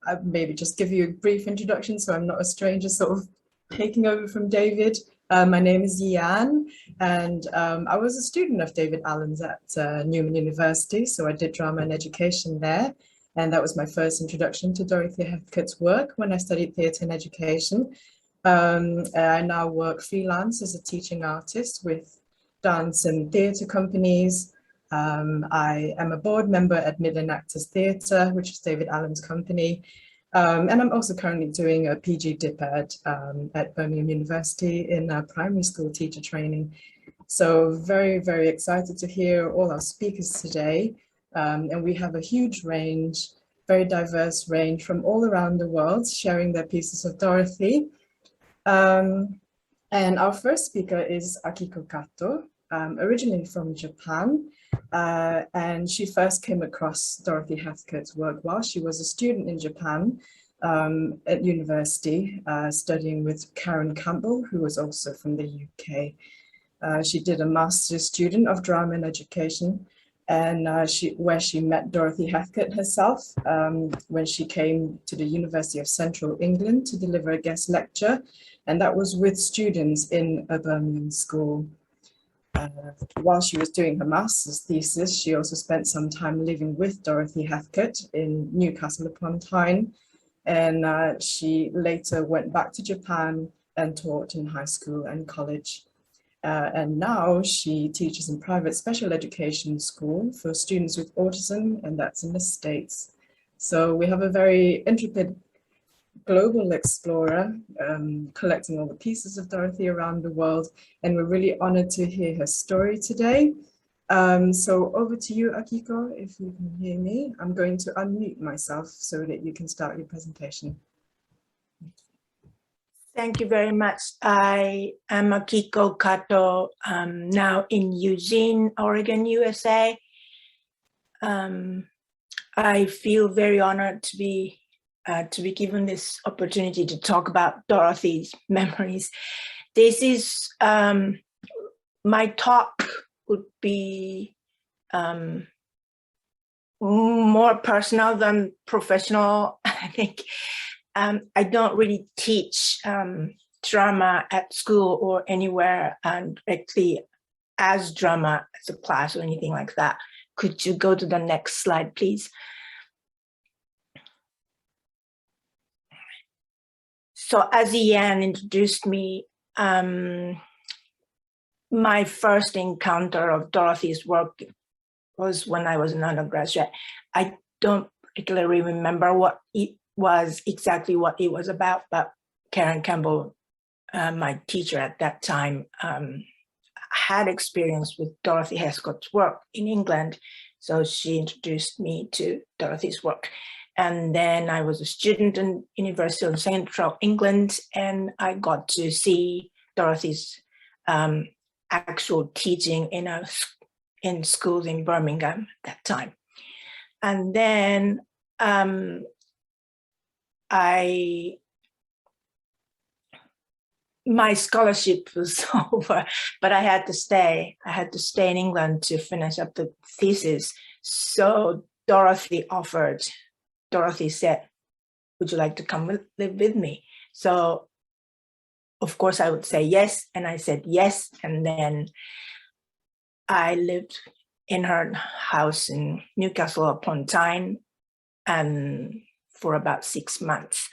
I maybe just give you a brief introduction so I'm not a stranger sort of taking over from David. My name is YiAnn, and I was a student of David Allen's at Newman University, so I did drama and education there, and that was my first introduction to Dorothy Heathcote's work when I studied theatre and education. I now work freelance as a teaching artist with dance and theatre companies. I am a board member at Midland Actors Theatre, which is David Allen's company. And I'm also currently doing a PG dip at Birmingham University in primary school teacher training. So very, very excited to hear all our speakers today. And we have a huge range, very diverse range from all around the world sharing their pieces of Dorothy. And our first speaker is Akiko Kato, originally from Japan. And she first came across Dorothy Heathcote's work while she was a student in Japan at university, studying with Karen Campbell, who was also from the UK. She did a master's student of drama and education, and where she met Dorothy Heathcote herself when she came to the University of Central England to deliver a guest lecture, and that was with students in a Birmingham school. While she was doing her master's thesis, she also spent some time living with Dorothy Heathcote in Newcastle upon Tyne, and she later went back to Japan and taught in high school and college. And now she teaches in private special education school for students with autism, and that's in the States. So we have a very intrepid global explorer, collecting all the pieces of Dorothy around the world, and we're really honored to hear her story today. So over to you, Akiko, if you can hear me. I'm going to unmute myself so that you can start your presentation. Thank you very much. I am Akiko Kato, now in Eugene, Oregon, USA. I feel very honored to be given this opportunity to talk about Dorothy's memories. This is, my talk would be more personal than professional. I think I don't really teach drama at school or anywhere and directly as drama as a class or anything like that. Could you go to the next slide, please? So as YiAnn introduced me, my first encounter of Dorothy's work was when I was an undergraduate. I don't particularly remember what it was exactly what it was about, but Karen Campbell, my teacher at that time, had experience with Dorothy Heathcote's work in England. So she introduced me to Dorothy's work. And then I was a student in University of Central England, and I got to see Dorothy's actual teaching in schools in Birmingham at that time. And then my scholarship was over, but I had to stay. I had to stay in England to finish up the thesis. So Dorothy said, would you like to come live with me? So of course I would say yes. And I said yes. And then I lived in her house in Newcastle upon Tyne and for about 6 months.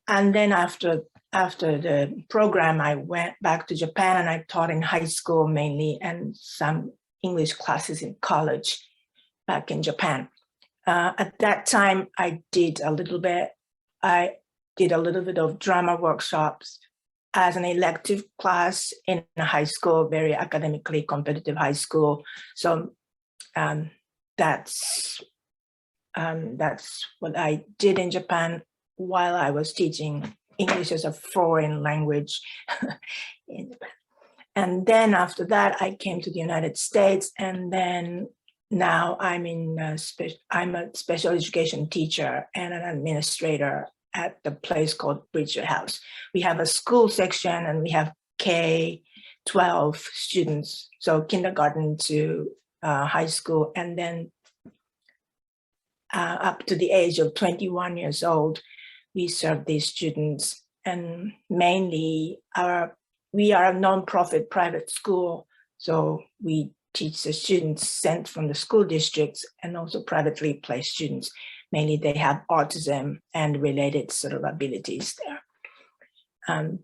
And then after the program, I went back to Japan and I taught in high school mainly and some English classes in college back in Japan. At that time, I did a little bit of drama workshops as an elective class in a high school, very academically competitive high school. So that's what I did in Japan while I was teaching English as a foreign language in Japan. And then after that, I came to the United States, and then now I'm I'm a special education teacher and an administrator at the place called Bridger House. We have a school section and we have K-12 students, so kindergarten to high school, and then up to the age of 21 years old, we serve these students. And mainly we are a nonprofit private school, so we teach the students sent from the school districts and also privately placed students. Mainly they have autism and related sort of abilities there.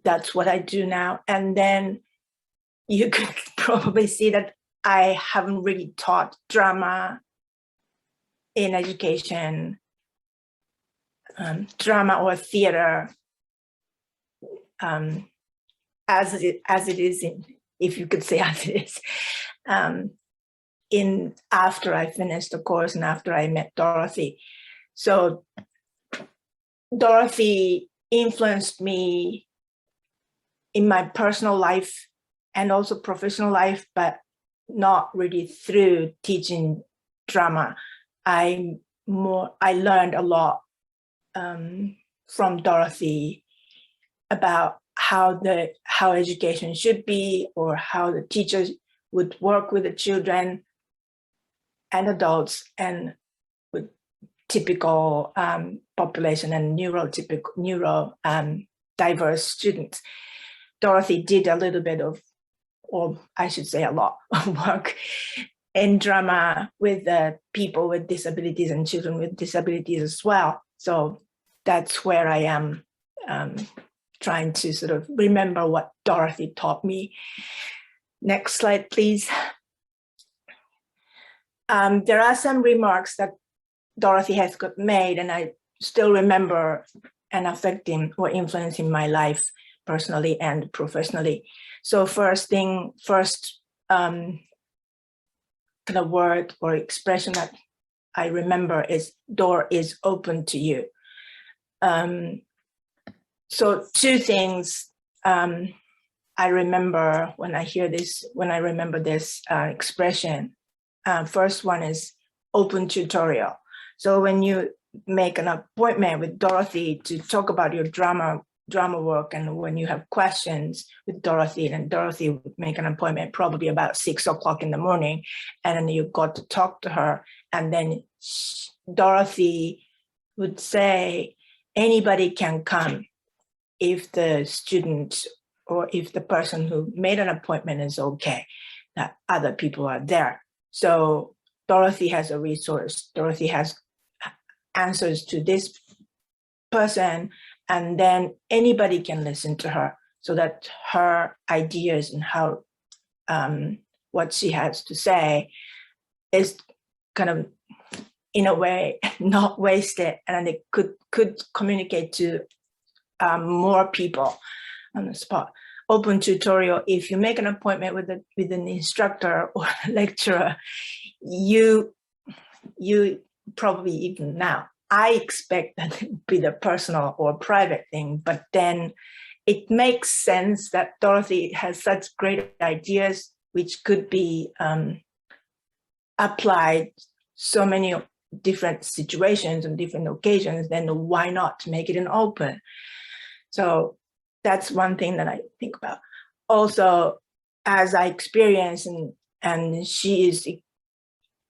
That's what I do now. And then you could probably see that I haven't really taught drama in education, drama or theater, as it is in, if you could say as it is, in after I finished the course and after I met Dorothy. So Dorothy influenced me in my personal life and also professional life, but not really through teaching drama. I learned a lot from Dorothy about how education should be, or how the teachers would work with the children and adults and with typical population and neuro diverse students. Dorothy did a little bit of, or I should say a lot of work in drama with people with disabilities and children with disabilities as well. So that's where I am trying to sort of remember what Dorothy taught me. Next slide, please. There are some remarks that Dorothy Heathcote made, and I still remember and affecting or influencing my life personally and professionally. So first kind of word or expression that I remember is door is open to you. So two things I remember when I hear this, when I remember this expression. First one is open tutorial. So when you make an appointment with Dorothy to talk about your drama work, and when you have questions with Dorothy, and Dorothy would make an appointment probably about 6 o'clock in the morning, and then you got to talk to her, and then Dorothy would say, anybody can come if the student or if the person who made an appointment is okay, that other people are there. So Dorothy has a resource. Dorothy has answers to this person, and then anybody can listen to her, so that her ideas and how what she has to say is kind of, in a way, not wasted, and it could communicate to more people on the spot. Open tutorial, if you make an appointment with an instructor or a lecturer, you probably even now, I expect that it would be the personal or private thing, but then it makes sense that Dorothy has such great ideas which could be applied so many different situations and different occasions, then why not make it an open? So that's one thing that I think about. Also, as I experience, and she is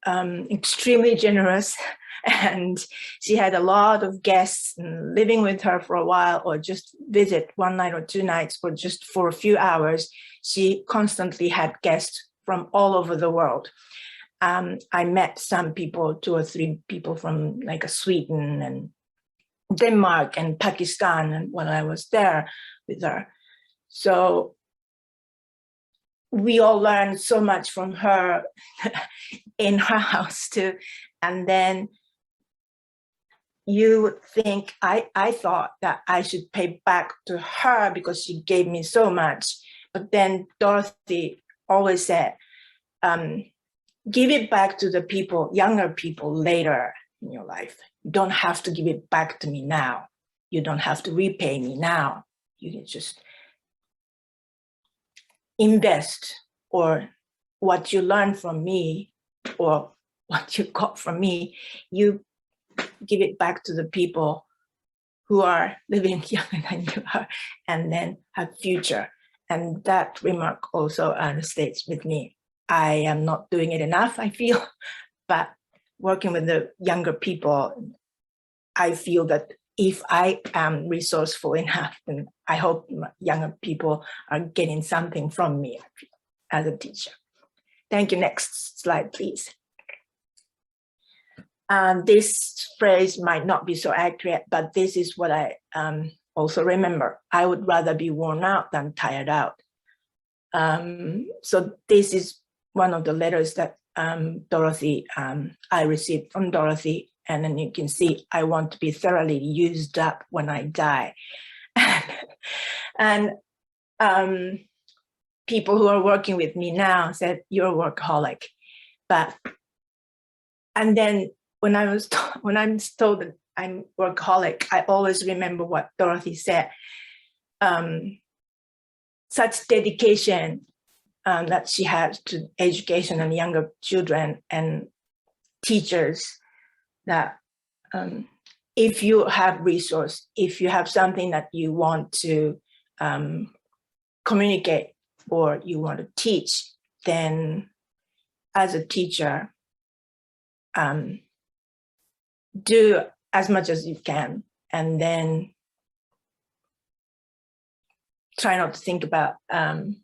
extremely generous, and she had a lot of guests living with her for a while, or just visit 1 night or 2 nights, or just for a few hours. She constantly had guests from all over the world. I met some people, 2 or 3 people from like Sweden and Denmark and Pakistan, and when I was there with her. So we all learned so much from her in her house too. And then you would think, I thought that I should pay back to her because she gave me so much. But then Dorothy always said, give it back to the people, younger people later in your life. You don't have to give it back to me now. You don't have to repay me now. You can just invest, or what you learn from me or what you got from me, you give it back to the people who are living younger than you are, and then have future. And that remark also stays with me. I am not doing it enough, I feel, but working with the younger people, I feel that if I am resourceful enough, then I hope younger people are getting something from me as a teacher. Thank you. Next slide, please. This phrase might not be so accurate, but this is what I also remember. I would rather be worn out than tired out. So this is one of the letters that I received from Dorothy. And then you can see, I want to be thoroughly used up when I die. And people who are working with me now said, you're a workaholic. And then when I'm told that I'm workaholic, I always remember what Dorothy said. Such dedication that she has to education and younger children and teachers, that if you have resource, if you have something that you want to communicate or you want to teach, then as a teacher, do as much as you can, and then try not to think about how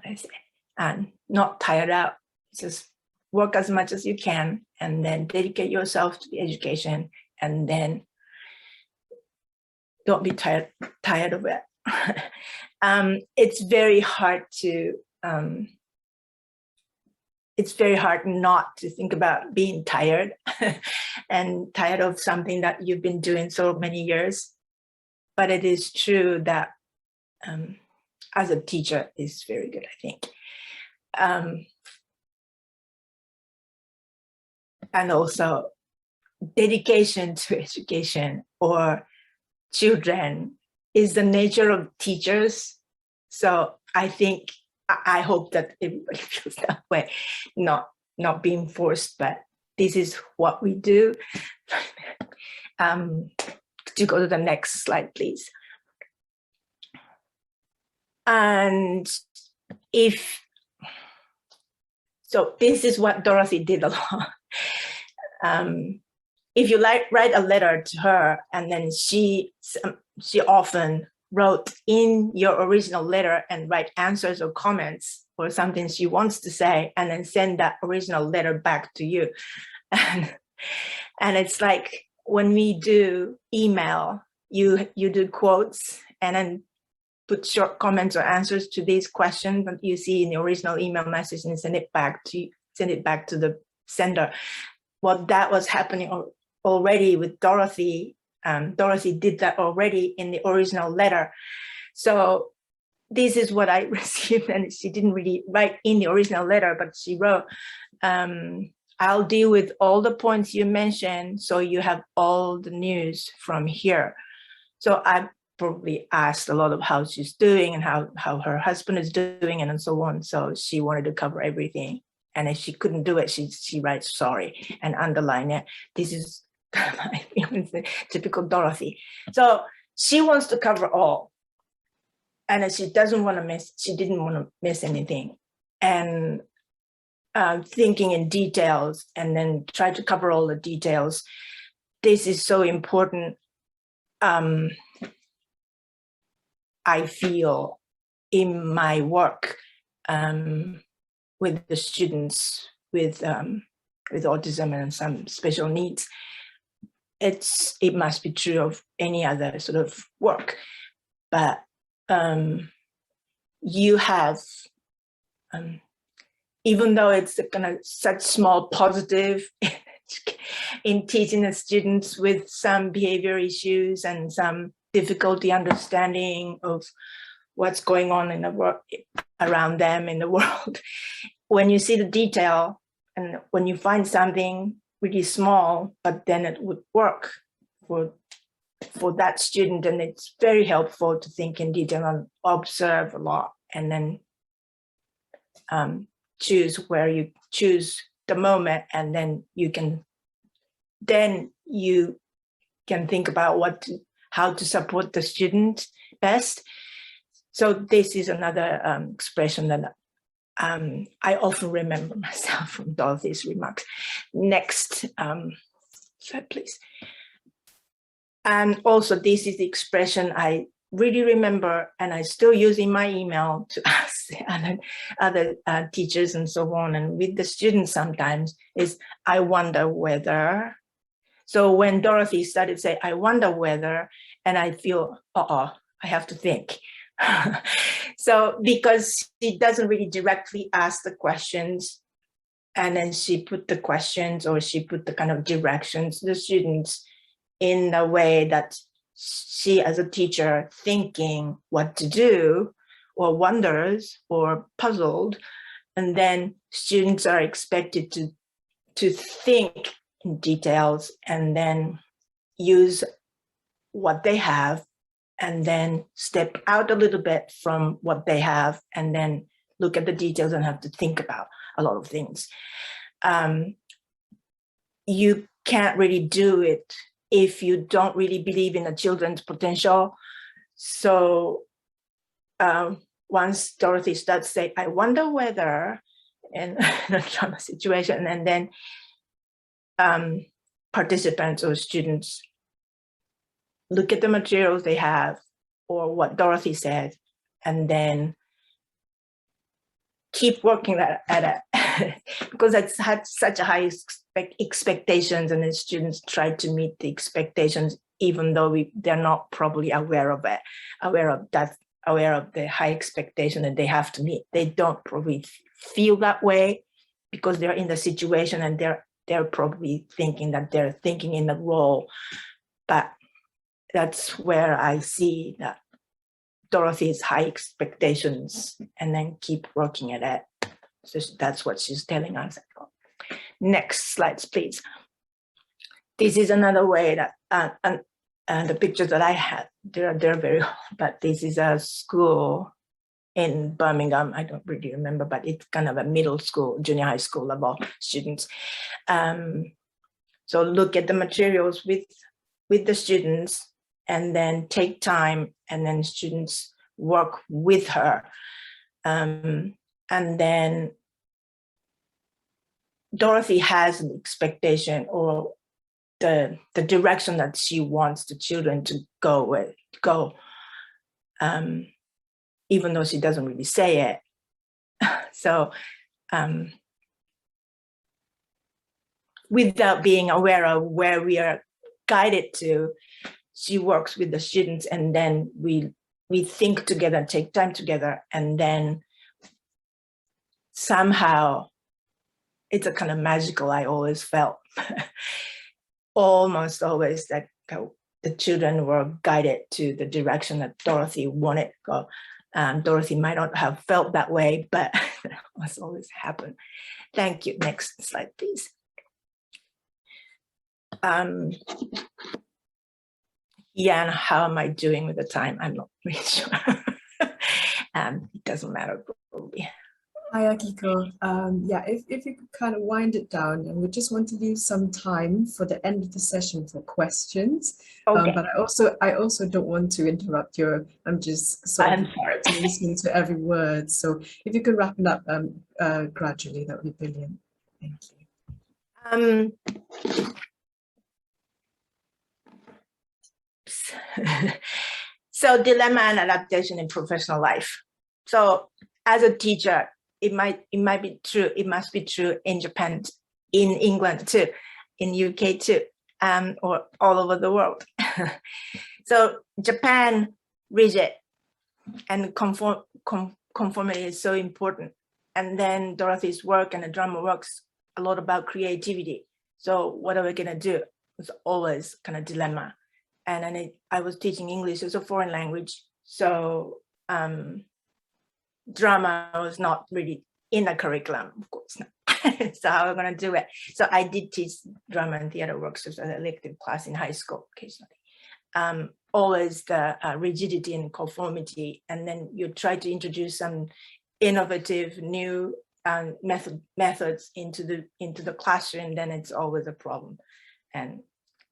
I say, and not tired out. Just work as much as you can, and then dedicate yourself to the education, and then don't be tired of it. It's very hard to it's very hard not to think about being tired and tired of something that you've been doing so many years. But it is true that as a teacher is very good, I think. And also dedication to education or children is the nature of teachers. So I think, I hope that everybody feels that way, not being forced, but this is what we do. Could you go to the next slide, please? And so this is what Dorothy did a lot. If you write a letter to her, and then she often wrote in your original letter and write answers or comments or something she wants to say, and then send that original letter back to you. And it's like when we do email, you do quotes and then put short comments or answers to these questions that you see in the original email message and send it back to the sender. Well, that was happening already with Dorothy. Dorothy did that already in the original letter. So this is what I received, and she didn't really write in the original letter, but she wrote, I'll deal with all the points you mentioned, so you have all the news from here. So I probably asked a lot of how she's doing and how her husband is doing and so on. So she wanted to cover everything. And if she couldn't do it, she writes sorry and underline it. This is typical Dorothy. So she wants to cover all. And she didn't want to miss anything. And thinking in details and then try to cover all the details. This is so important. I feel in my work with the students with autism and some special needs. It must be true of any other sort of work, but you have, even though it's kind of such small positive in teaching the students with some behavior issues and some difficulty understanding of what's going on in the world around them in the world, when you see the detail and when you find something really small, but then it would work for that student, and it's very helpful to think in detail and observe a lot, and then choose the moment, and then you can think about how to support the student best. So this is another expression that I often remember myself from Dorothy's remarks. Next slide, please. And also, this is the expression I really remember, and I still use in my email to ask other teachers and so on, and with the students sometimes, is I wonder whether. So when Dorothy started to say, I wonder whether, and I feel, I have to think. So because she doesn't really directly ask the questions, and then she put the questions, or she put the kind of directions to the students in a way that she, as a teacher, thinking what to do, or wonders, or puzzled, and then students are expected to think in details and then use what they have, and then step out a little bit from what they have, and then look at the details and have to think about a lot of things. You can't really do it if you don't really believe in the children's potential. So once Dorothy starts to say, I wonder whether, in a drama situation, and then participants or students look at the materials they have, or what Dorothy said, and then keep working at it because it's had such a high expectations, and the students try to meet the expectations even though they're not probably aware of it, aware of the high expectation that they have to meet. They don't probably feel that way because they're in the situation, and they're probably thinking that they're thinking in the role. But that's where I see that Dorothy's high expectations, and then keep working at it. So that's what she's telling us. Next slides, please. This is another way that, and the pictures that I had, they're very old, but this is a school in Birmingham. I don't really remember, but it's kind of a middle school, junior high school level students. So look at the materials with the students, and then take time, and then students work with her. And then Dorothy has an expectation, or the direction that she wants the children to go, even though she doesn't really say it. So without being aware of where we are guided to, she works with the students, and then we think together, take time together, and then somehow it's a kind of magical, I always felt. Almost always that the children were guided to the direction that Dorothy wanted to go. Dorothy might not have felt that way, but that must always happen. Thank you. Next slide, please. YiAnn, how am I doing with the time? I'm not really sure. It doesn't matter, probably. Hi, Akiko. Yeah, if you could kind of wind it down, and we just want to leave some time for the end of the session for questions. Okay. But I also don't want to interrupt your. I'm just sort of listening to every word. So if you could wrap it up gradually, that would be brilliant. Thank you. So dilemma and adaptation in professional life. So as a teacher, it might be true, it must be true in Japan, in England too, in UK too, or all over the world. So Japan, rigid and conformity is so important. And then Dorothy's work and the drama works a lot about creativity. So what are we gonna do? It's always kind of dilemma. And then I was teaching English as a foreign language. So drama was not really in the curriculum, of course not. So how am I going to do it? So I did teach drama and theater workshops as an elective class in high school occasionally. Always the rigidity and conformity, and then you try to introduce some innovative new methods into the classroom, then it's always a problem. And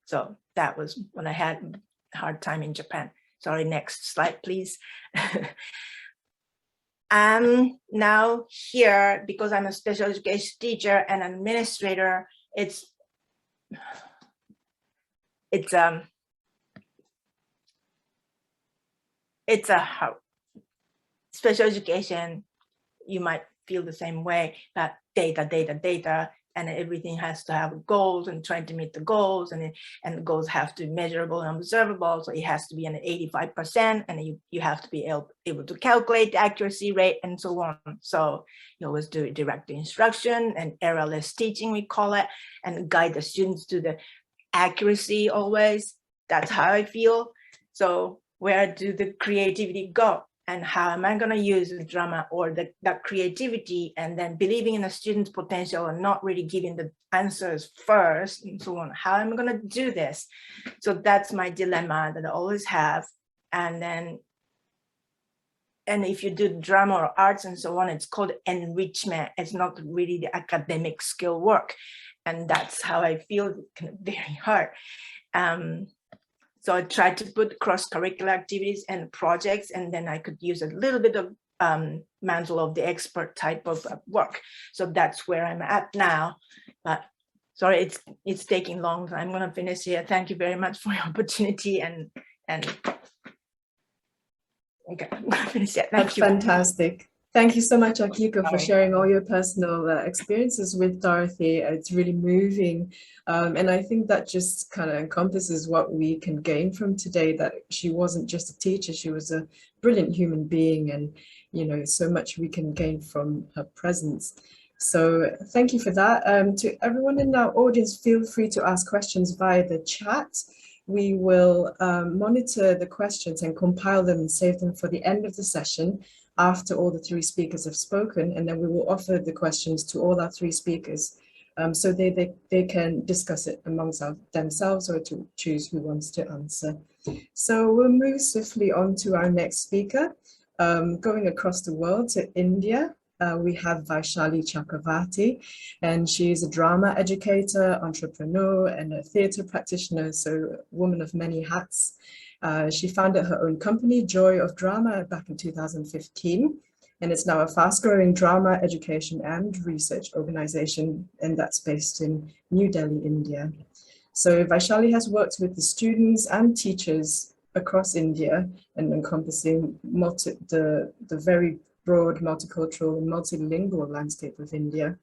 so that was when I had a hard time in Japan. Sorry, next slide, please. I'm now here because I'm a special education teacher and administrator. It's a special education. You might feel the same way, that data, and everything has to have goals and trying to meet the goals, and the goals have to be measurable and observable. So it has to be an 85%, and you have to be able to calculate the accuracy rate and so on. So you always do direct instruction and errorless teaching, we call it, and guide the students to the accuracy always. That's how I feel. So where do the creativity go? And how am I going to use the drama or that creativity, and then believing in the student's potential and not really giving the answers first and so on? How am I going to do this? So that's my dilemma that I always have. And if you do drama or arts and so on, it's called enrichment. It's not really the academic skill work. And that's how I feel, kind of very hard. So I tried to put cross-curricular activities and projects, and then I could use a little bit of mantle of the expert type of work. So that's where I'm at now. But sorry, it's taking long. I'm going to finish here. Thank you very much for your opportunity. And okay, I'm going to finish here. Thank you. Fantastic. Thank you so much, Akiko, for sharing all your personal experiences with Dorothy. It's really moving. And I think that just kind of encompasses what we can gain from today, that she wasn't just a teacher, she was a brilliant human being, and, you know, so much we can gain from her presence. So thank you for that. To everyone in our audience, feel free to ask questions via the chat. We will monitor the questions and compile them and save them for the end of the session, after all the three speakers have spoken, and then we will offer the questions to all our three speakers, so they can discuss it amongst themselves, or to choose who wants to answer. So we'll move swiftly on to our next speaker. Going across the world to India, we have Vaishali Chakravarty, and she is a drama educator, entrepreneur, and a theatre practitioner, so a woman of many hats. She founded her own company, Joy of Drama, back in 2015, and it's now a fast-growing drama education and research organization, and that's based in New Delhi, India. So Vaishali has worked with the students and teachers across India, and encompassing the very broad multicultural and multilingual landscape of India.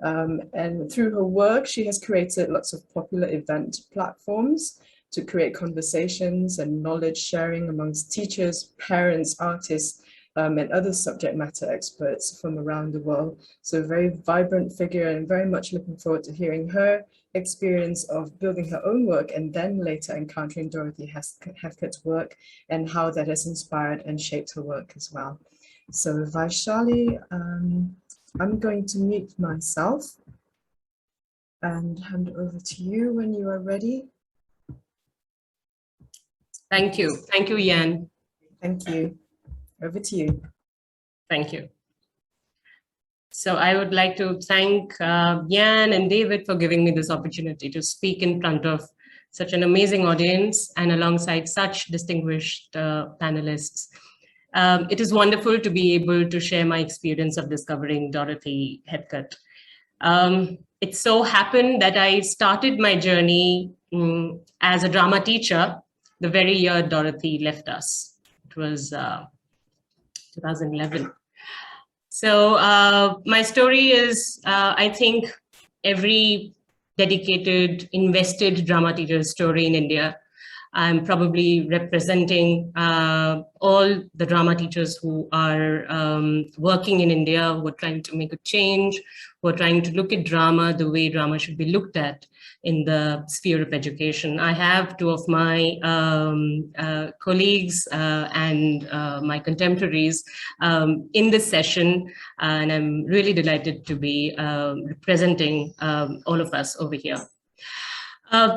And through her work, she has created lots of popular event platforms to create conversations and knowledge sharing amongst teachers, parents, artists, and other subject matter experts from around the world. So a very vibrant figure, and very much looking forward to hearing her experience of building her own work, and then later encountering Dorothy Heathcote's work, and how that has inspired and shaped her work as well. So Vaishali, I'm going to mute myself and hand over to you when you are ready. Thank you. Thank you, YiAnn. Thank you. Over to you. Thank you. So I would like to thank YiAnn and David for giving me this opportunity to speak in front of such an amazing audience and alongside such distinguished panelists. It is wonderful to be able to share my experience of discovering Dorothy Heathcote. It so happened that I started my journey as a drama teacher the very year Dorothy left us. It was 2011. So my story is, I think, every dedicated, invested drama teacher's story in India. I'm probably representing all the drama teachers who are working in India, who are trying to make a change, who are trying to look at drama the way drama should be looked at in the sphere of education. I have two of my colleagues and my contemporaries in this session, and I'm really delighted to be representing all of us over here.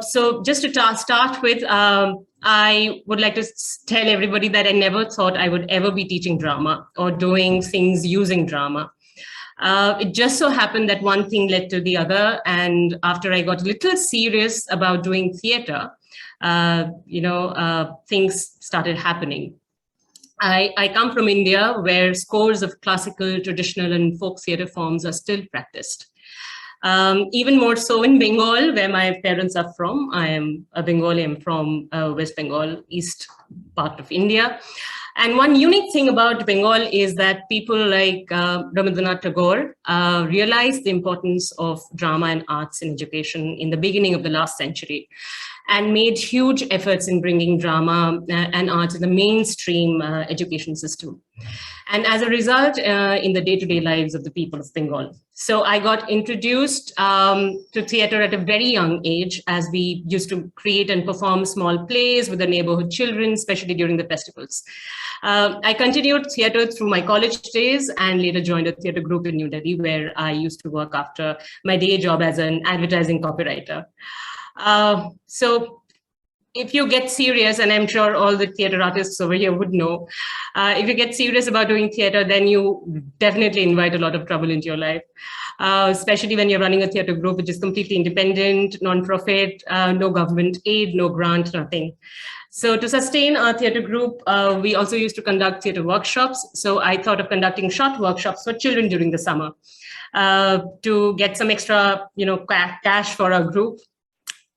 So just to start with, I would like to tell everybody that I never thought I would ever be teaching drama or doing things using drama. It just so happened that one thing led to the other, and after I got a little serious about doing theatre, things started happening. I come from India, where scores of classical, traditional, and folk theatre forms are still practiced. Even more so in Bengal, where my parents are from. I am a Bengali, I'm from West Bengal, east part of India. And one unique thing about Bengal is that people like Rabindranath Tagore realized the importance of drama and arts in education in the beginning of the last century, and made huge efforts in bringing drama and arts in the mainstream education system. And as a result, in the day-to-day lives of the people of Bengal. So I got introduced to theater at a very young age, as we used to create and perform small plays with the neighborhood children, especially during the festivals. I continued theater through my college days and later joined a theater group in New Delhi, where I used to work after my day job as an advertising copywriter. So if you get serious, and I'm sure all the theater artists over here would know, if you get serious about doing theater, then you definitely invite a lot of trouble into your life, especially when you're running a theater group, which is completely independent, non-profit, no government aid, no grant, nothing. So to sustain our theater group, we also used to conduct theater workshops. So I thought of conducting short workshops for children during the summer to get some extra, cash for our group.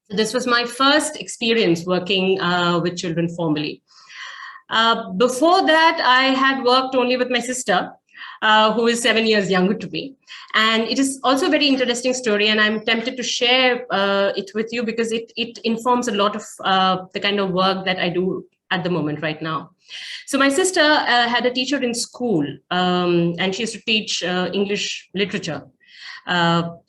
This was my first experience working with children formally. Before that, I had worked only with my sister, who is 7 years younger to me. And it is also a very interesting story, and I'm tempted to share it with you because it informs a lot of the kind of work that I do at the moment right now. So my sister had a teacher in school, and she used to teach English literature.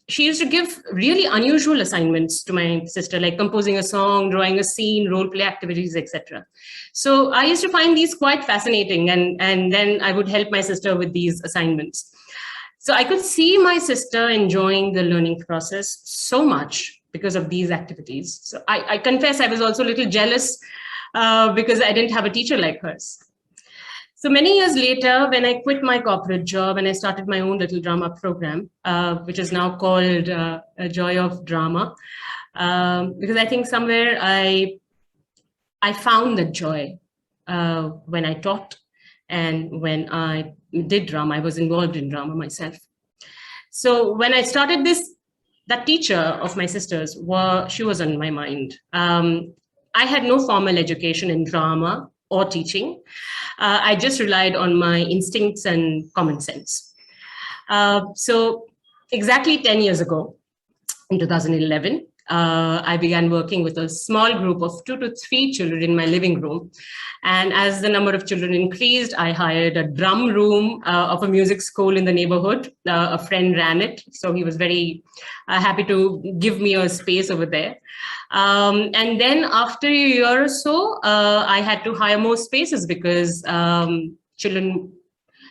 She used to give really unusual assignments to my sister, like composing a song, drawing a scene, role play activities, etc. So I used to find these quite fascinating, and then I would help my sister with these assignments. So I could see my sister enjoying the learning process so much because of these activities. So I confess I was also a little jealous because I didn't have a teacher like hers. So many years later, when I quit my corporate job and I started my own little drama program, which is now called A Joy of Drama, because I think somewhere I found that joy when I taught and when I did drama. I was involved in drama myself. So when I started this, that teacher of my sister's, she was on my mind. I had no formal education in drama or teaching. I just relied on my instincts and common sense. So exactly 10 years ago, in 2011, I began working with a small group of 2 to 3 children in my living room. And as the number of children increased, I hired a drum room of a music school in the neighborhood. A friend ran it, so he was very happy to give me a space over there. And then after a year or so, I had to hire more spaces because children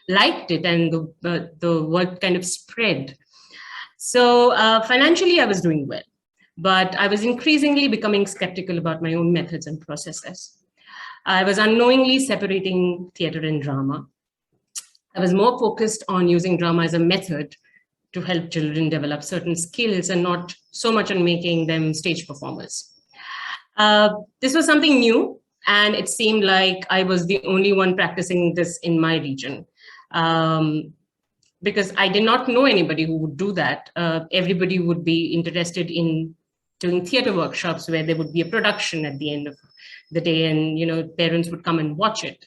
liked it and the work kind of spread. So financially, I was doing well, but I was increasingly becoming skeptical about my own methods and processes. I was unknowingly separating theater and drama. I was more focused on using drama as a method to help children develop certain skills and not so much on making them stage performers. This was something new, and it seemed like I was the only one practicing this in my region. Because I did not know anybody who would do that. Everybody would be interested in doing theater workshops where there would be a production at the end of the day, and parents would come and watch it.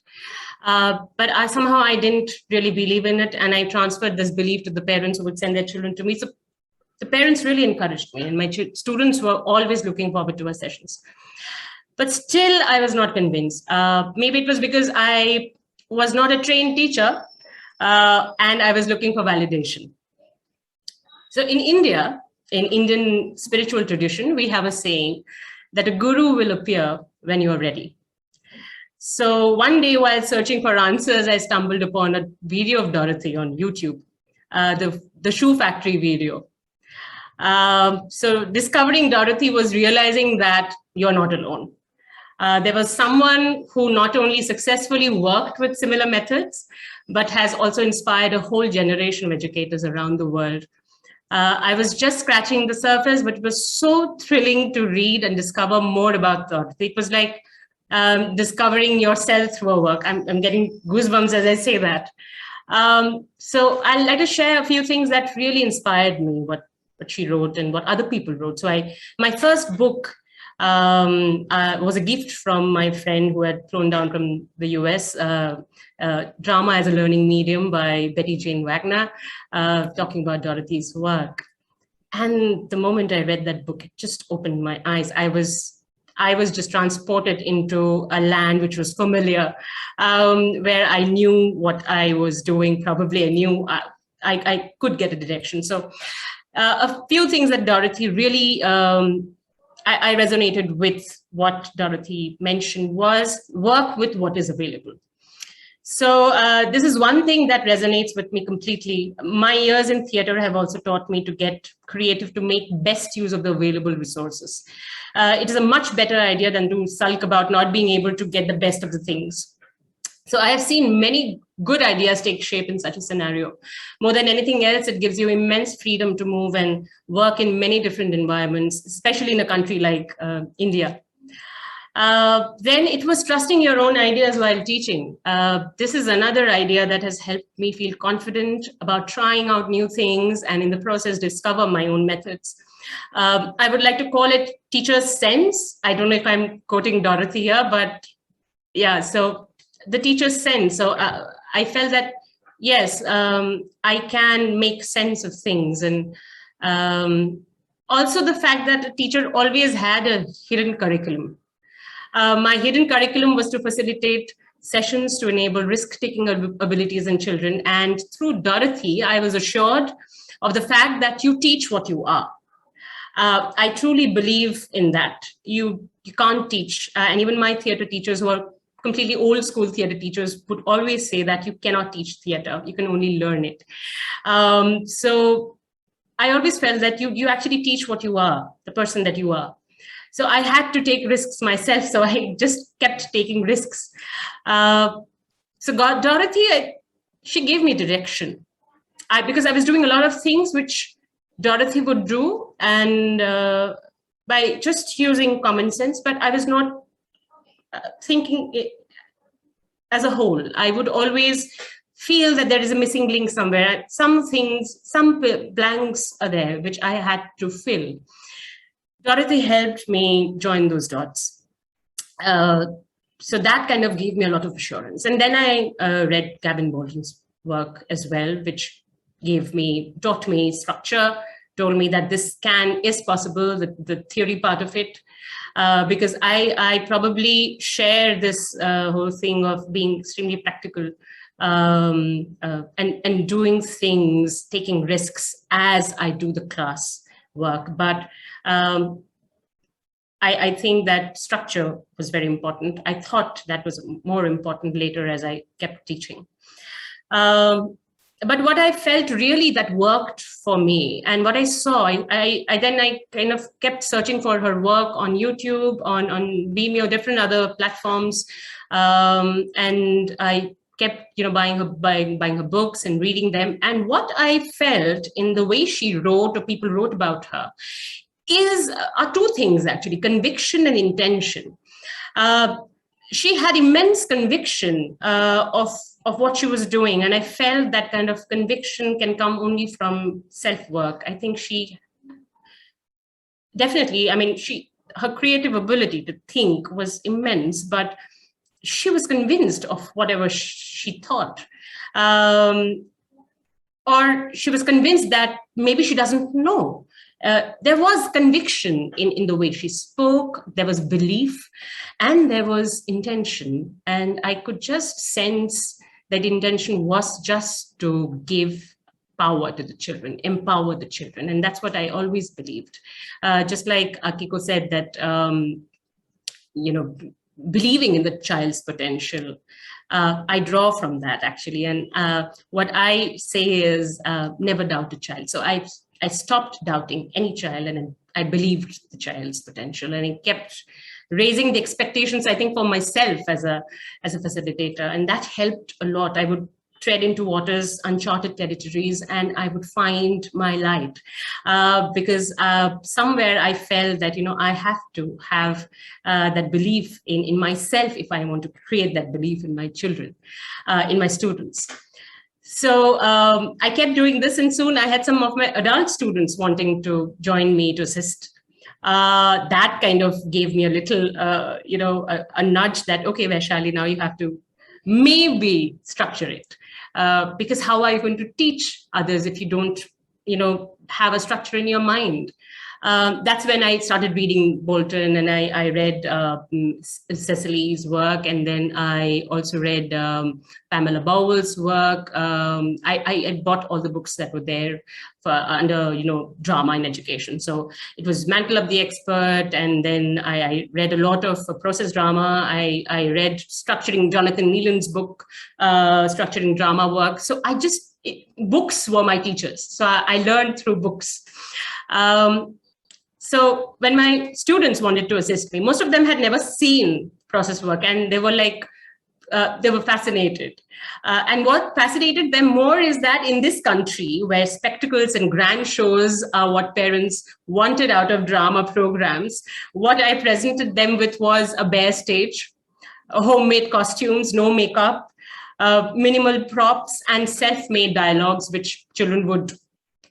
But somehow I didn't really believe in it, and I transferred this belief to the parents who would send their children to me. So the parents really encouraged me, and my students were always looking forward to our sessions. But still, I was not convinced. Maybe it was because I was not a trained teacher, and I was looking for validation. So in India, in Indian spiritual tradition, we have a saying that a guru will appear when you are ready. So one day while searching for answers, I stumbled upon a video of Dorothy on YouTube, the shoe factory video. So discovering Dorothy was realizing that you're not alone. There was someone who not only successfully worked with similar methods, but has also inspired a whole generation of educators around the world. I was just scratching the surface, but it was so thrilling to read and discover more about Dorothy. It was like discovering yourself through her work. I'm getting goosebumps as I say that. So I'd like to share a few things that really inspired me, what she wrote and what other people wrote. So my first book was a gift from my friend who had flown down from the US, Drama as a Learning Medium by Betty Jane Wagner, talking about Dorothy's work. And the moment I read that book, it just opened my eyes. I was just transported into a land which was familiar, where I knew what I was doing. Probably I knew I could get a direction. So a few things that Dorothy really, I resonated with what Dorothy mentioned was work with what is available. So this is one thing that resonates with me completely. My years in theater have also taught me to get creative, to make best use of the available resources. It is a much better idea than to sulk about not being able to get the best of the things. So I have seen many good ideas take shape in such a scenario. More than anything else, it gives you immense freedom to move and work in many different environments, especially in a country like India. Then it was trusting your own ideas while teaching. This is another idea that has helped me feel confident about trying out new things and in the process discover my own methods. I would like to call it teacher's sense. I don't know if I'm quoting Dorothy here, but yeah, so the teacher's sense. So I felt that, yes, I can make sense of things. And also the fact that a teacher always had a hidden curriculum. My hidden curriculum was to facilitate sessions to enable risk-taking abilities in children. And through Dorothy, I was assured of the fact that you teach what you are. I truly believe in that. You can't teach. And even my theater teachers who are completely old school theater teachers would always say that you cannot teach theater. You can only learn it. So I always felt that you actually teach what you are, the person that you are. So I had to take risks myself. So I just kept taking risks. Dorothy, she gave me direction. Because I was doing a lot of things which Dorothy would do, and by just using common sense, but I was not thinking it as a whole. I would always feel that there is a missing link somewhere. Some things, some blanks are there, which I had to fill. Dorothy helped me join those dots. So that kind of gave me a lot of assurance. And then I read Gavin Baldwin's work as well, which taught me structure, told me that this is possible, the theory part of it, because I probably share this whole thing of being extremely practical and doing things, taking risks as I do the class work. But I think that structure was very important. I thought that was more important later as I kept teaching. But what I felt really that worked for me, and what I saw, I kind of kept searching for her work on YouTube, on Vimeo, different other platforms, and I kept buying her books and reading them. And what I felt in the way she wrote, or people wrote about her, are two things actually: conviction and intention. She had immense conviction of what she was doing, and I felt that kind of conviction can come only from self-work. I think she definitely, her creative ability to think was immense, but she was convinced of whatever she thought. Or she was convinced that maybe she doesn't know. There was conviction in the way she spoke, there was belief, and there was intention. And I could just sense that intention was just to give power to the children, empower the children. And that's what I always believed. Just like Akiko said, that, believing in the child's potential. I draw from that actually. And what I say is never doubt a child. So I stopped doubting any child, and I believed the child's potential, and I kept raising the expectations, I think, for myself as a facilitator, and that helped a lot. I would tread into waters, uncharted territories, and I would find my light. Because somewhere I felt that, I have to have that belief in myself if I want to create that belief in my children, in my students. So I kept doing this, and soon I had some of my adult students wanting to join me to assist. That kind of gave me a little, a nudge that, okay, Vaishali, now you have to maybe structure it. Because how are you going to teach others if you don't, have a structure in your mind? That's when I started reading Bolton, and I read Cecily's work, and then I also read Pamela Bowell's work. I bought all the books that were there for under drama in education. So it was Mantle of the Expert, and then I read a lot of process drama. I read Structuring Jonathan Nealon's book, Structuring Drama Work. So books were my teachers. So I learned through books. So when my students wanted to assist me, most of them had never seen process work, and they were they were fascinated. And what fascinated them more is that in this country, where spectacles and grand shows are what parents wanted out of drama programs, what I presented them with was a bare stage, homemade costumes, no makeup, minimal props, and self-made dialogues, which children would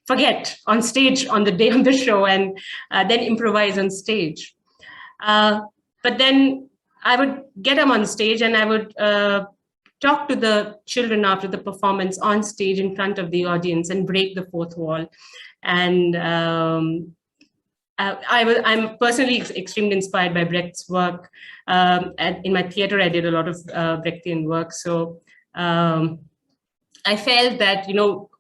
forget on stage on the day of the show, and then improvise on stage. But then I would get them on stage, and I would talk to the children after the performance on stage in front of the audience and break the fourth wall. And I'm personally extremely inspired by Brecht's work. In my theater, I did a lot of Brechtian work. So I felt that,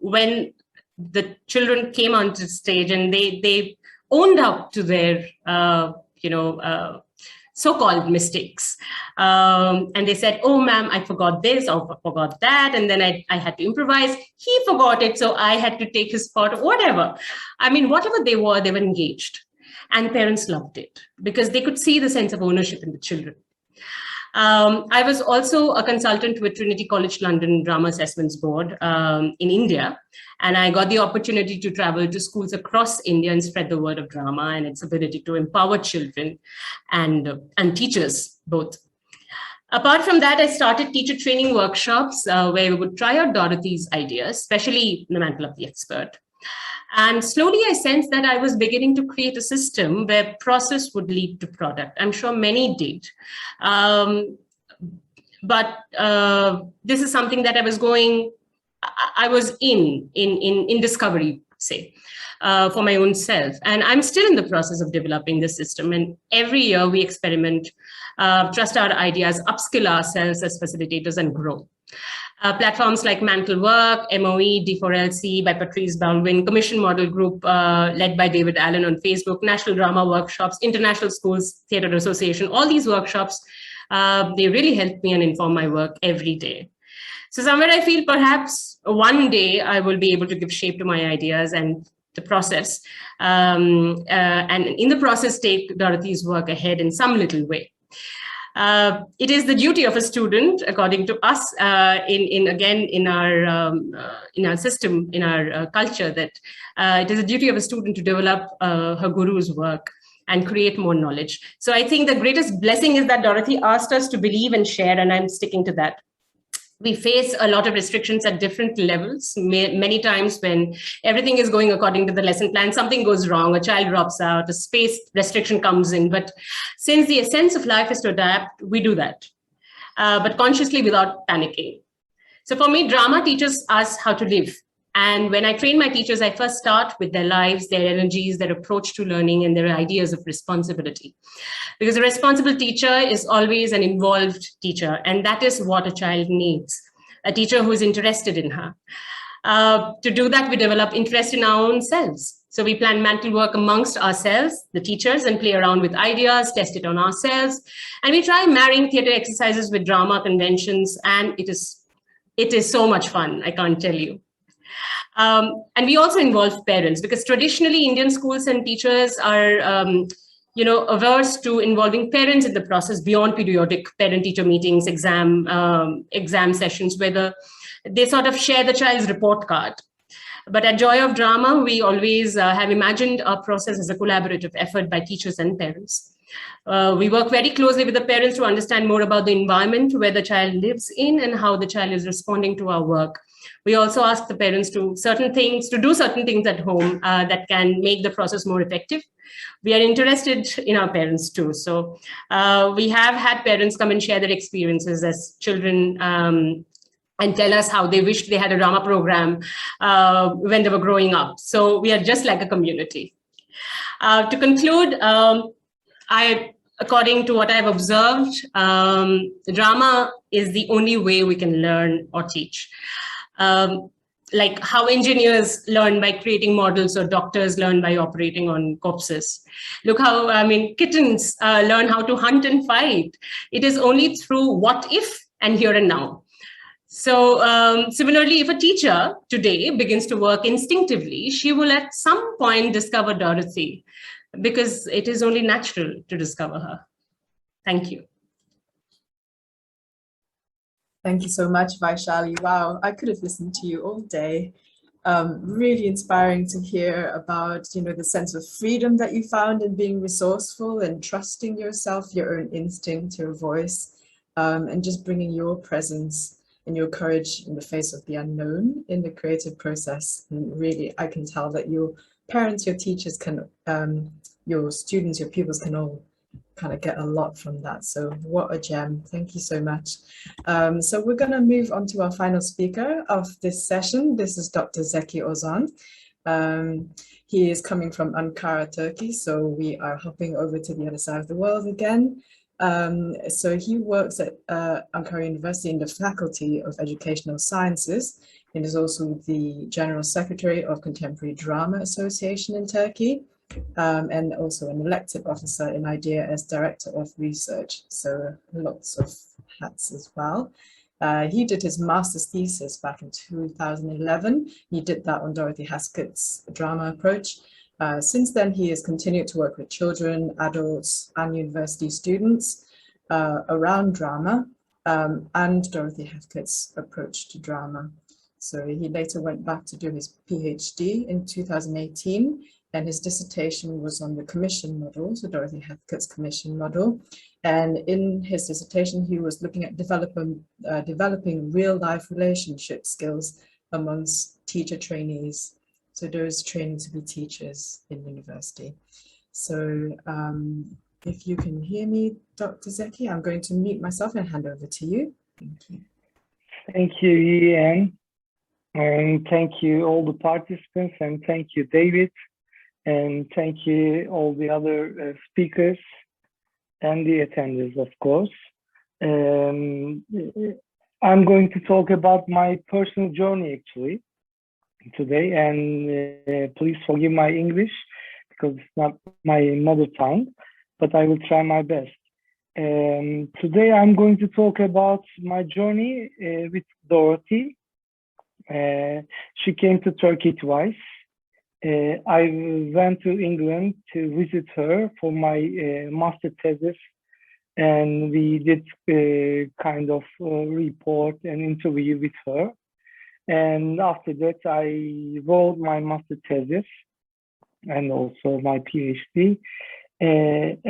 when the children came onto stage and they owned up to their, so-called mistakes. And they said, oh, ma'am, I forgot this or forgot that. And then I had to improvise. He forgot it, so I had to take his part, or whatever. I mean, whatever they were engaged. And parents loved it because they could see the sense of ownership in the children. I was also a consultant with Trinity College London Drama Assessments Board in India. And I got the opportunity to travel to schools across India and spread the word of drama and its ability to empower children and teachers both. Apart from that, I started teacher training workshops where we would try out Dorothy's ideas, especially the Mantle of the Expert. And slowly I sensed that I was beginning to create a system where process would lead to product. I'm sure many did. But this is something that I was in discovery, say, for my own self. And I'm still in the process of developing this system. And every year we experiment, trust our ideas, upskill ourselves as facilitators, and grow. Platforms like Mantle Work, MOE, D4LC by Patrice Baldwin, Commission Model Group led by David Allen on Facebook, National Drama Workshops, International Schools Theatre Association, all these workshops, they really help me and inform my work every day. So somewhere I feel perhaps one day I will be able to give shape to my ideas and the process, and in the process take Dorothy's work ahead in some little way. It is the duty of a student, according to us, in our system, in our culture, that it is a duty of a student to develop her guru's work and create more knowledge. So I think the greatest blessing is that Dorothy asked us to believe and share, and I'm sticking to that. We face a lot of restrictions at different levels. Many times when everything is going according to the lesson plan, something goes wrong, a child drops out, a space restriction comes in. But since the essence of life is to adapt, we do that, but consciously without panicking. So for me, drama teaches us how to live. And when I train my teachers, I first start with their lives, their energies, their approach to learning, and their ideas of responsibility. Because a responsible teacher is always an involved teacher, and that is what a child needs, a teacher who is interested in her. To do that, we develop interest in our own selves. So we plan Mantle work amongst ourselves, the teachers, and play around with ideas, test it on ourselves. And we try marrying theatre exercises with drama conventions, and it is so much fun, I can't tell you. And we also involve parents, because traditionally Indian schools and teachers are averse to involving parents in the process beyond periodic parent-teacher meetings, exam sessions, where they sort of share the child's report card. But at Joy of Drama, we always have imagined our process as a collaborative effort by teachers and parents. We work very closely with the parents to understand more about the environment where the child lives in and how the child is responding to our work. We also ask the parents to do certain things at home that can make the process more effective. We are interested in our parents too. So we have had parents come and share their experiences as children and tell us how they wished they had a drama program when they were growing up. So we are just like a community. To conclude, according to what I've observed, drama is the only way we can learn or teach. Like how engineers learn by creating models or doctors learn by operating on corpses. Look how, kittens learn how to hunt and fight. It is only through what if and here and now. So similarly, if a teacher today begins to work instinctively, she will at some point discover Dorothy, because it is only natural to discover her. Thank you. Thank you so much, Vaishali. Wow, I could have listened to you all day. Really inspiring to hear about, the sense of freedom that you found in being resourceful and trusting yourself, your own instinct, your voice, and just bringing your presence and your courage in the face of the unknown in the creative process. And really, I can tell that your parents, your teachers can, your students, your pupils can all kind of get a lot from that. So what a gem. Thank you so much. So we're going to move on to our final speaker of this session. This is Dr. Zeki Ozan. He is coming from Ankara, Turkey. So we are hopping over to the other side of the world again. So he works at Ankara University in the Faculty of Educational Sciences and is also the General Secretary of Contemporary Drama Association in Turkey. And also an elected officer in IDEA as Director of Research, so lots of hats as well. He did his master's thesis back in 2011. He did that on Dorothy Heathcote's drama approach. Since then, he has continued to work with children, adults, and university students around drama and Dorothy Heathcote's approach to drama. So he later went back to do his PhD in 2018. And his dissertation was on the commission model, so Dorothy Heathcote's commission model. And in his dissertation, he was looking at developing real-life relationship skills amongst teacher trainees, so those training to be teachers in university. So if you can hear me, Dr. Zeki, I'm going to mute myself and hand over to you. Thank you. Thank you, YiAnn. And thank you all the participants, and thank you, David. And thank you all the other speakers and the attendees, of course. I'm going to talk about my personal journey actually today, and please forgive my English because it's not my mother tongue, but I will try my best. Today I'm going to talk about my journey with Dorothy. She came to Turkey twice. I went to England to visit her for my master thesis, and we did kind of report and interview with her. And after that, I wrote my master thesis and also my PhD. And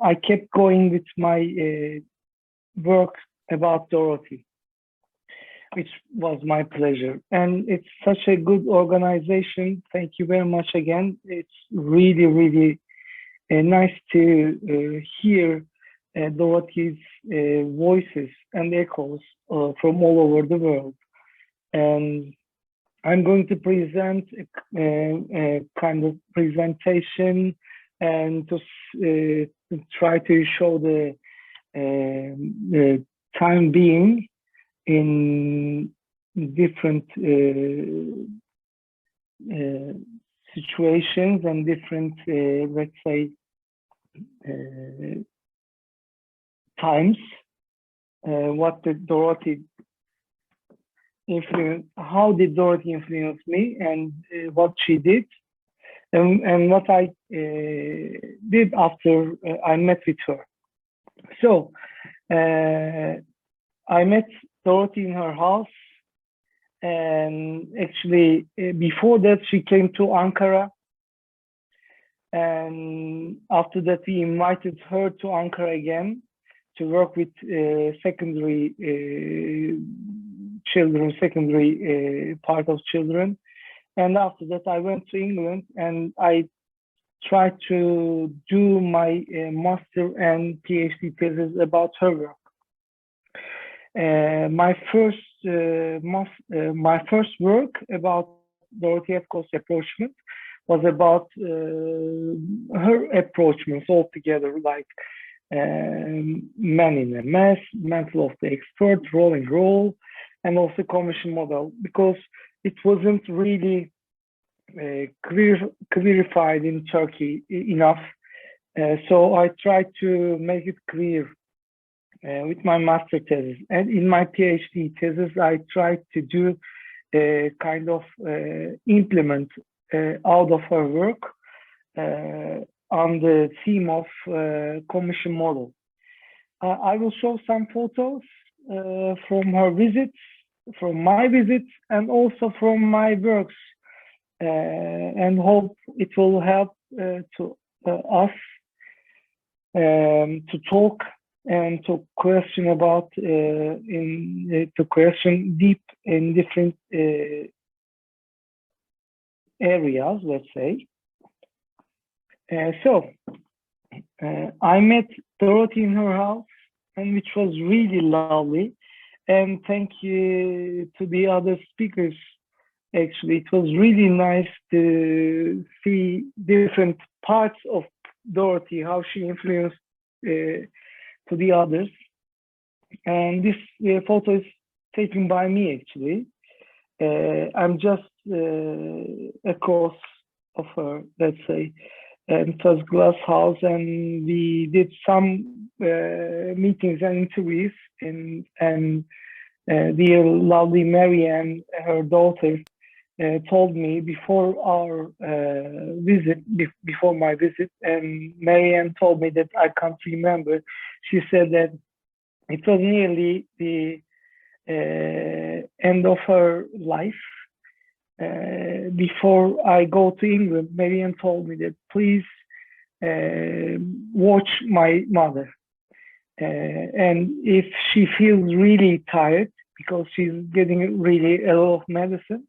I kept going with my work about Dorothy, which was my pleasure. And it's such a good organization. Thank you very much again. It's really, really nice to hear Dorothy's voices and echoes from all over the world. And I'm going to present a kind of presentation and to try to show the time being in different situations and different, let's say, times. What did Dorothy influence? How did Dorothy influence me, and what she did? and what I did after I met with her. So I met Dorothy in her house, and actually before that she came to Ankara, and after that we invited her to Ankara again to work with secondary children, secondary part of children. And after that I went to England and I tried to do my master and PhD thesis about her work. My first work about Dorothy Heathcote's approachment was about her approachments altogether, like man in a mess, mental of the expert, rolling role, and also commission model, because it wasn't really clarified in Turkey enough. So I tried to make it clear with my master thesis. And in my PhD thesis, I tried to do kind of implement out of her work on the theme of commission model. I will show some photos from her visits, from my visits, and also from my works, and hope it will help to us to talk and to question about to question deep in different areas, let's say. So I met Dorothy in her house, and which was really lovely. And thank you to the other speakers. Actually, it was really nice to see different parts of Dorothy, how she influenced to the others. And this photo is taken by me, actually. I'm just across of her, let's say. And it was glass house, and we did some meetings and interviews, and the lovely YiAnn, her daughter, told me before our visit, before my visit, and YiAnn told me that I can't remember. She said that it was nearly the end of her life. Before I go to England, YiAnn told me that please watch my mother. And if she feels really tired, because she's getting really a lot of medicine,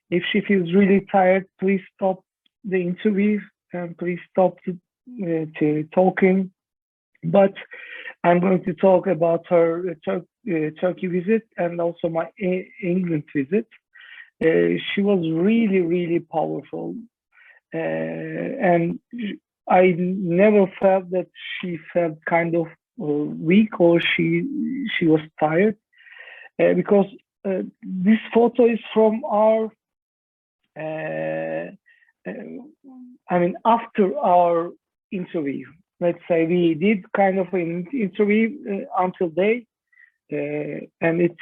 if she feels really tired, please stop the interview and please stop to talking. But I'm going to talk about her Turkey visit and also my England visit. She was really, really powerful. And I never felt that she felt kind of weak or she was tired, because this photo is from our after our interview. Let's say we did kind of an interview until day, and it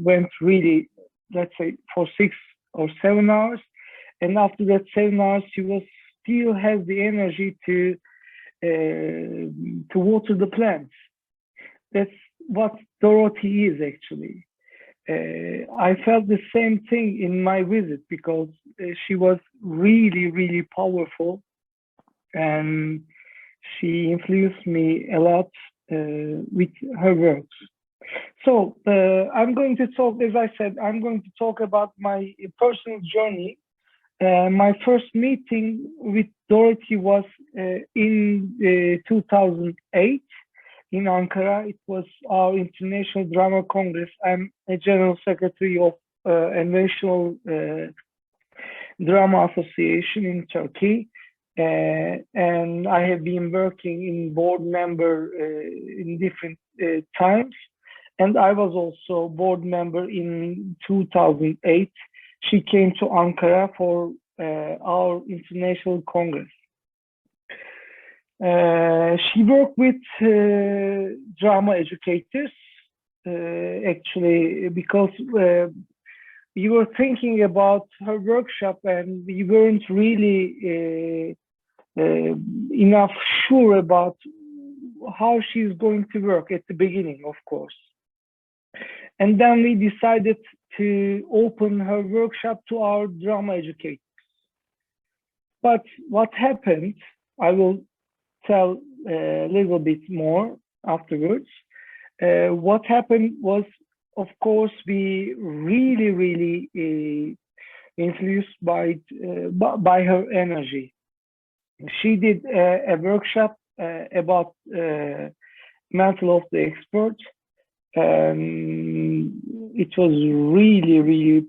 went really, let's say, for 6 or 7 hours. And after that 7 hours, she still has the energy to water the plants. That's what Dorothy is, actually. I felt the same thing in my visit, because she was really, really powerful, and she influenced me a lot with her works. So I'm going to talk, as I said, I'm going to talk about my personal journey. My first meeting with Dorothy was in 2008 in Ankara. It was our International Drama Congress. I'm a General Secretary of a National Drama Association in Turkey. And I have been working in board member in different times. And I was also board member in 2008. She came to Ankara for our International Congress. She worked with drama educators, actually, because we were thinking about her workshop, and we weren't really enough sure about how she's going to work at the beginning, of course. And then we decided to open her workshop to our drama educators. But what happened, I will tell a little bit more afterwards. What happened was, of course, we really influenced by her energy. She did a workshop about mental of the expert. It was really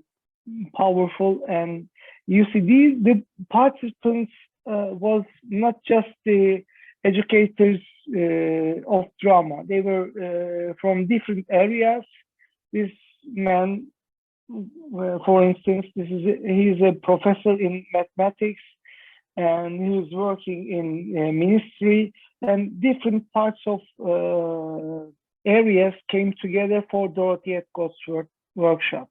powerful, and you see the participants was not just the educators of drama. They were from different areas. This man, for instance, he's a professor in mathematics, and he's working in ministry, and different parts of areas came together for Dorothy Heathcote's workshop.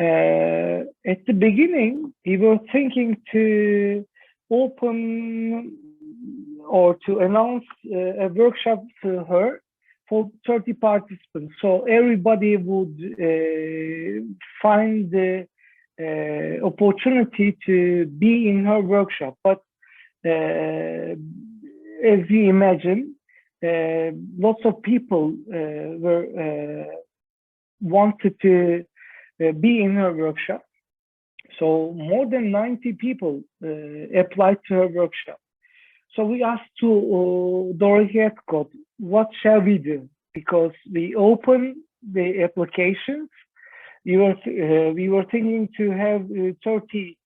At the beginning, we were thinking to open or to announce a workshop to her for 30 participants. So everybody would find the opportunity to be in her workshop. But as you imagine, lots of people wanted to be in her workshop. So more than 90 people applied to her workshop. So we asked to Dorothy Heathcote, what shall we do? Because we opened the applications. We were thinking to have 30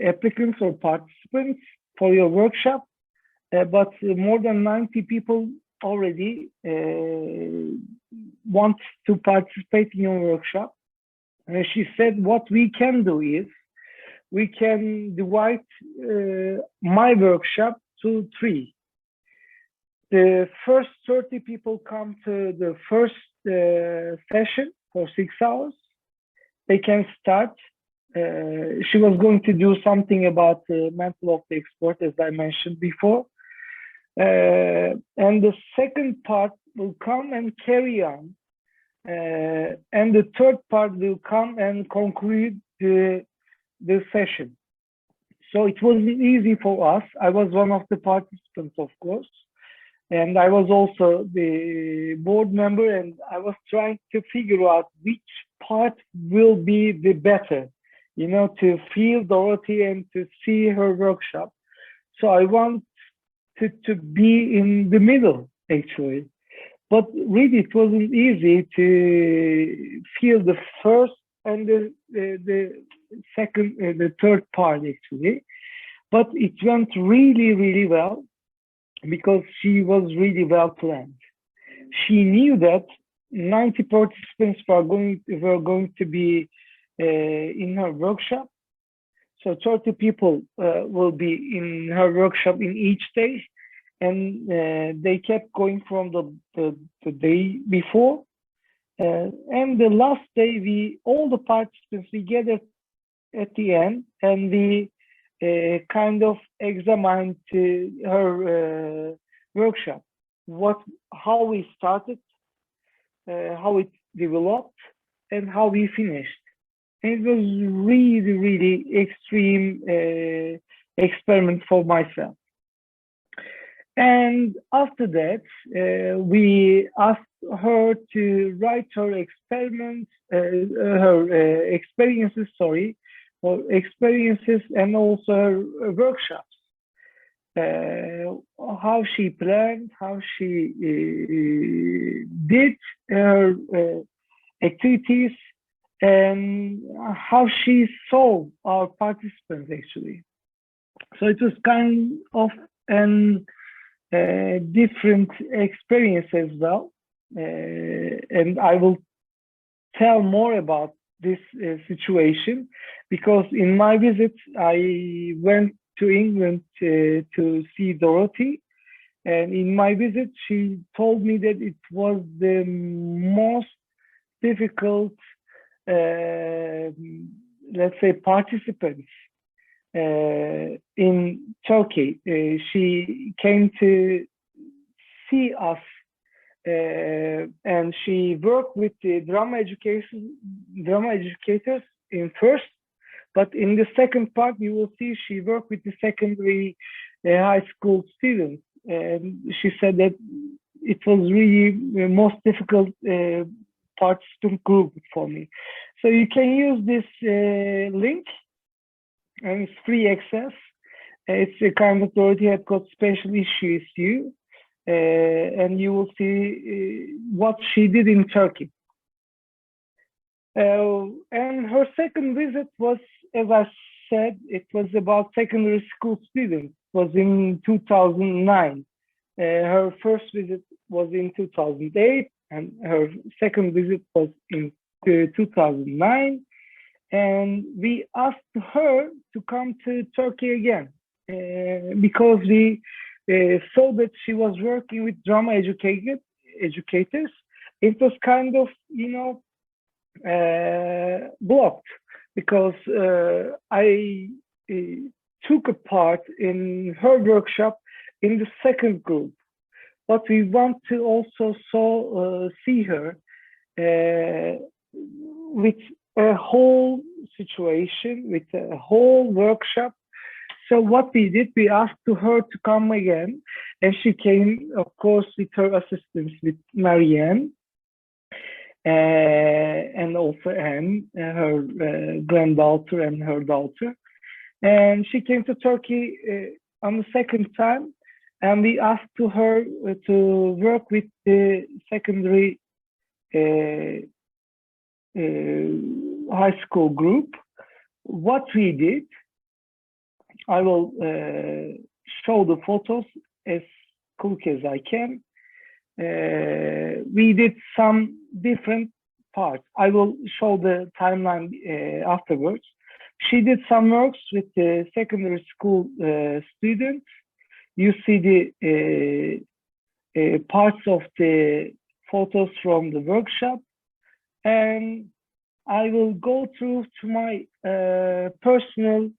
applicants or participants for your workshop, but more than 90 people already want to participate in your workshop. And she said, what we can do is, we can divide my workshop to 3. The first 30 people come to the first session for 6 hours. They can start. She was going to do something about mental of the expert, as I mentioned before. And the second part will come and carry on. And the third part will come and conclude the session. So it wasn't easy for us. I was one of the participants, of course. And I was also the board member, and I was trying to figure out which part will be the better, you know, to feel Dorothy and to see her workshop. So I wanted to be in the middle, actually. But really, it wasn't easy to feel the first and the second, the third part, actually. But it went really well, because she was really well planned. She knew that 90 participants were going to be in her workshop. So 30 people will be in her workshop in each day. And they kept going from the day before. And the last day, all the participants, we gathered at the end, and we kind of examined her workshop, how we started, how it developed, and how we finished. And it was really extreme experiment for myself. And after that, we asked her to write her experiments, her experiences, and also her workshops. How she planned, how she did her activities, and how she saw our participants, actually. So it was kind of an different experience as well. And I will tell more about this situation, because in my visit, I went to England to see Dorothy. And in my visit, she told me that it was the most difficult let's say, participants in Turkey. She came to see us, and she worked with the drama educators in first, but in the second part, you will see she worked with the secondary high school students. And she said that it was really the most difficult participant group for me. So you can use this link, and it's free access. It's a kind of Dorothy Heathcote special issue, and you will see what she did in Turkey. And her second visit was, as I said, it was about secondary school students. It was in 2009. Her first visit was in 2008, and her second visit was in 2009. And we asked her to come to Turkey again because we saw that she was working with drama educators. It was kind of, blocked because I took a part in her workshop in the second group, but we want to also see her with a whole situation, with a whole workshop. So what we did, we asked her to come again, and she came, of course, with her assistants, with Marianne, and also Anne, her granddaughter and her daughter. And she came to Turkey on the second time, and we asked her to work with the secondary high school group. What we did, I will show the photos as quick as I can. We did some different parts. I will show the timeline afterwards. She did some works with the secondary school students. You see the parts of the photos from the workshop, and I will go through to my personal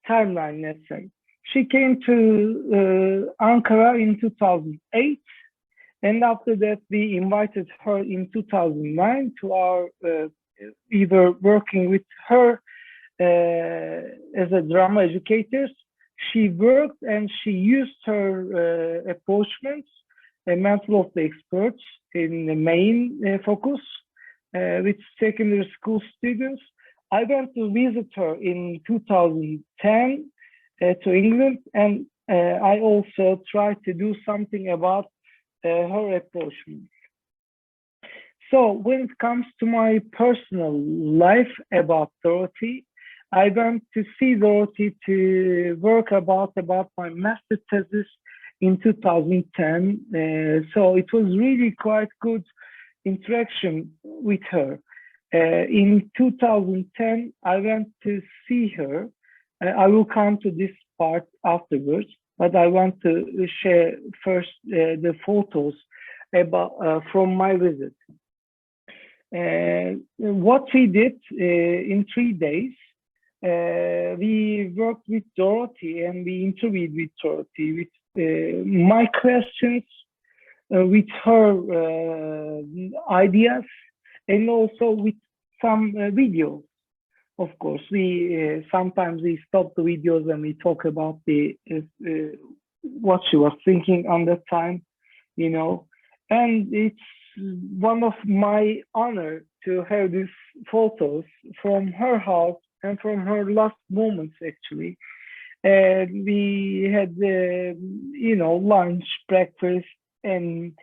timeline, let's say. She came to Ankara in 2008, and after that we invited her in 2009 to our, we were working with her as a drama educator. She worked and she used her approachments, a method of the experts in the main focus with secondary school students. I went to visit her in 2010 to England, and I also tried to do something about her approachments. So when it comes to my personal life about Dorothy, I went to see Dorothy to work about my master thesis in 2010. So it was really quite good interaction with her. In 2010, I went to see her. I will come to this part afterwards, but I want to share first the photos about from my visit. What we did in 3 days, we worked with Dorothy and we interviewed with Dorothy with my questions, with her ideas, and also with some videos. Of course, we sometimes we stop the videos and we talk about the what she was thinking on that time, and it's one of my honor to have these photos from her house and from her last moments, actually. And we had, lunch, breakfast, and,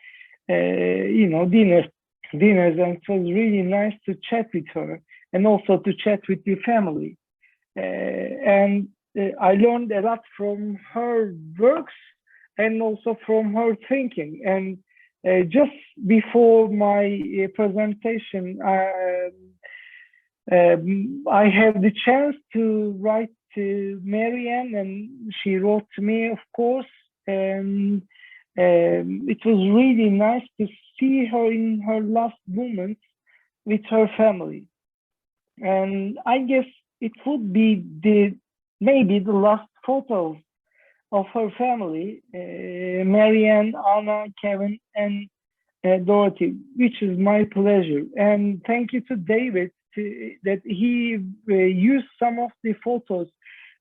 dinners. And it was really nice to chat with her and also to chat with the family. And I learned a lot from her works and also from her thinking. And just before my presentation, I had the chance to write to Marianne, and she wrote to me, of course, and it was really nice to see her in her last moments with her family. And I guess it would be maybe the last photo of her family, Marianne, Anna, Kevin, and Dorothy, which is my pleasure. And thank you to David that he used some of the photos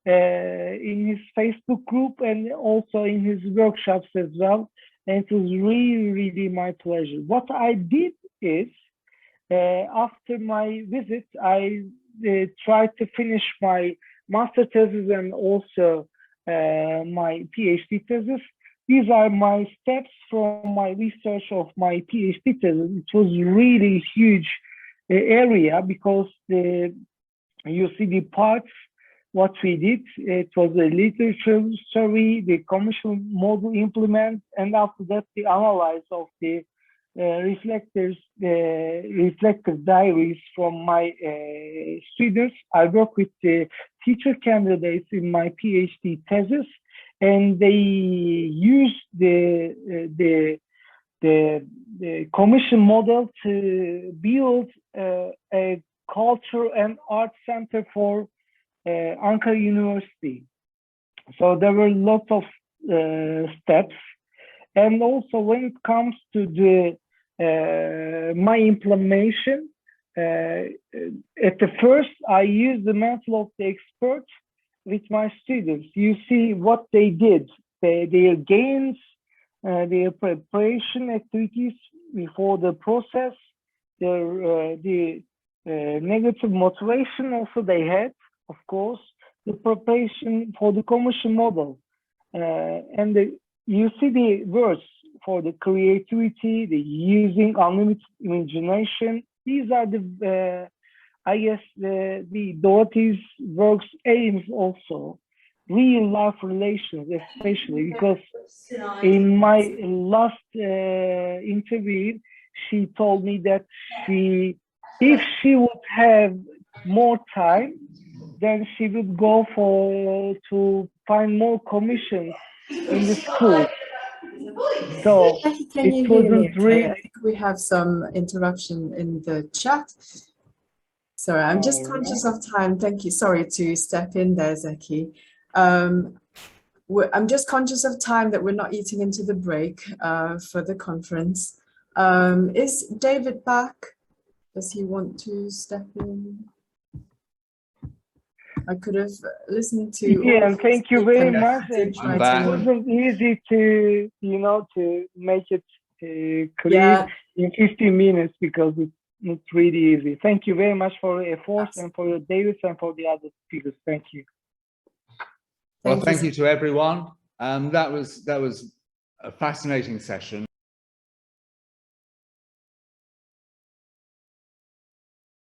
in his Facebook group and also in his workshops as well. And it was really, really my pleasure. What I did is, after my visit, I tried to finish my master thesis and also my PhD thesis. These are my steps from my research of my PhD thesis. It was really huge area because you see the parts, what we did, it was a literature survey, the commercial model implement, and after that, the analysis of the reflective diaries from my students. I work with the teacher candidates in my PhD thesis, and they use the commission model to build a culture and art center for Ankara University. So there were lots of steps. And also when it comes to the my implementation, at the first I used the method of the expert with my students. You see what they did, their gains, their preparation activities before the process, the negative motivation also they had, of course, the preparation for the commercial model, and you see the words for the creativity, the using unlimited imagination. These are the, I guess, the Dorothy's works aims also, real life relations, especially because in my last interview, she told me that if she would have more time, then she would go to find more commissions in the school. So can you it hear me wasn't okay? really. I think we have some interruption in the chat. Sorry, I'm just conscious of time. Thank you. Sorry to step in there, Zeki. I'm just conscious of time that we're not eating into the break for the conference. Is David back? Does he want to step in? I could have listened to. Yeah, and thank you very much. It wasn't easy to, to make it clear in 15 minutes because it's not really easy. Thank you very much for your efforts and for your Davis and for the other speakers. Thank you. Well, thank you to everyone. That was a fascinating session.